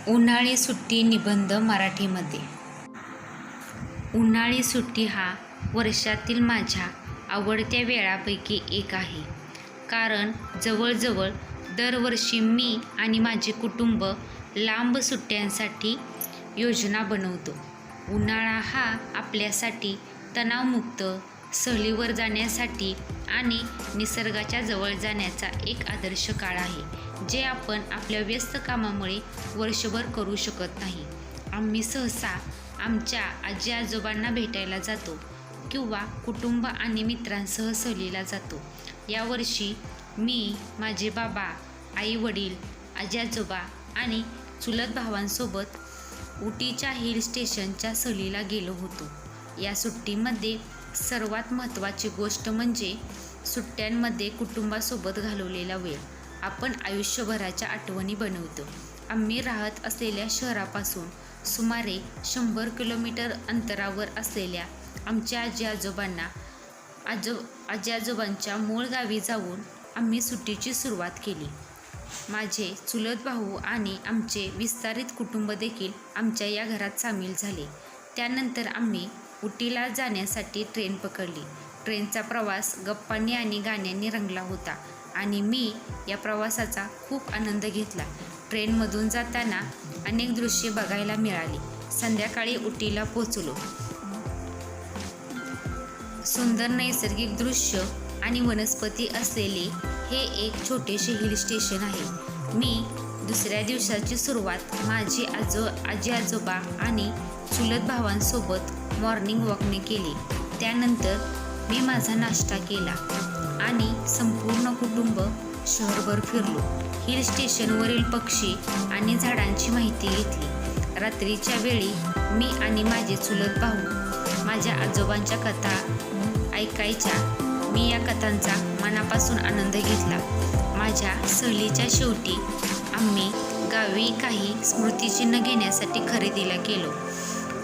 उन्हाळी सुट्टी निबंध मराठीमध्ये. उन्हाळी सुट्टी हा वर्षातील माझ्या आवडत्या वेळापैकी एक आहे. कारण जवळजवळ दरवर्षी मी आणि माझे कुटुंब लांब सुट्ट्यांसाठी योजना बनवतो. उन्हाळा हा आपल्यासाठी तणावमुक्त, सहलीवर जाण्यासाठी आणि निसर्गाच्या जवळ जाण्याचा एक आदर्श काळ आहे, जे आपण आपल्या व्यस्त कामामुळे वर्षभर करू शकत नाही. आम्ही सहसा आमच्या आजी आजोबांना भेटायला जातो किंवा कुटुंब आणि मित्रांसह सहलीला जातो. यावर्षी मी, माझे बाबा, आई वडील, आजी आजोबा आणि चुलत भावांसोबत उटीच्या हिल स्टेशनच्या सहलीला गेलो होतो. या सुट्टीमध्ये सर्वात महत्त्वाची गोष्ट म्हणजे सुट्ट्यांमध्ये कुटुंबासोबत घालवलेला वेळ आपण आयुष्यभराच्या आठवणी बनवतो. आम्ही राहत असलेल्या शहरापासून सुमारे 100 किलोमीटर अंतरावर असलेल्या आमच्या आजी आजोबांच्या मूळ गावी जाऊन आम्ही सुट्टीची सुरुवात केली. माझे चुलत भाऊ आणि आमचे विस्तारित कुटुंब देखील आमच्या या घरात सामील झाले. त्यानंतर आम्ही उटीला जाण्यासाठी ट्रेन पकडली. ट्रेनचा प्रवास गप्पांनी आणि गाण्यांनी रंगला होता आणि मी या प्रवासाचा खूप आनंद घेतला. ट्रेनमधून जाताना अनेक दृश्ये बघायला मिळाली. संध्याकाळी उटीला पोहोचलो. सुंदर नैसर्गिक दृश्य आणि वनस्पती असलेले हे एक छोटेसे हिल स्टेशन आहे. मी दुसऱ्या दिवसाची सुरुवात माझी आजी आजोबा आणि चुलत भावांसोबत मॉर्निंग वॉकने केली. त्यानंतर मी माझा नाश्ता केला आणि संपूर्ण कुटुंब शहरभर फिरलो. हिल स्टेशनवरील पक्षी आणि झाडांची माहिती घेतली. रात्रीच्या वेळी मी आणि माझे चुलत भाऊ माझ्या आजोबांच्या कथा ऐकायच्या. मी या कथांचा मनापासून आनंद घेतला. माझ्या सहलीच्या शेवटी आम्ही गावी काही स्मृतिचिन्ह घेण्यासाठी खरेदीला गेलो.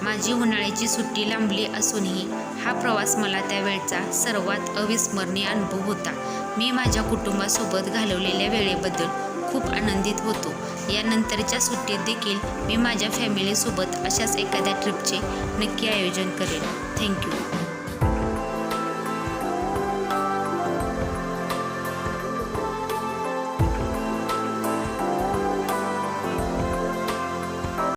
माझी उन्हाळ्याची सुट्टी लांबली असूनही हा प्रवास मला त्यावेळचा सर्वात अविस्मरणीय अनुभव होता. मी माझ्या कुटुंबासोबत घालवलेल्या वेळेबद्दल खूप आनंदित होतो. यानंतरच्या सुट्टीत देखील मी माझ्या फॅमिलीसोबत अशाच एखाद्या ट्रिपचे नक्की आयोजन करेन. थँक्यू.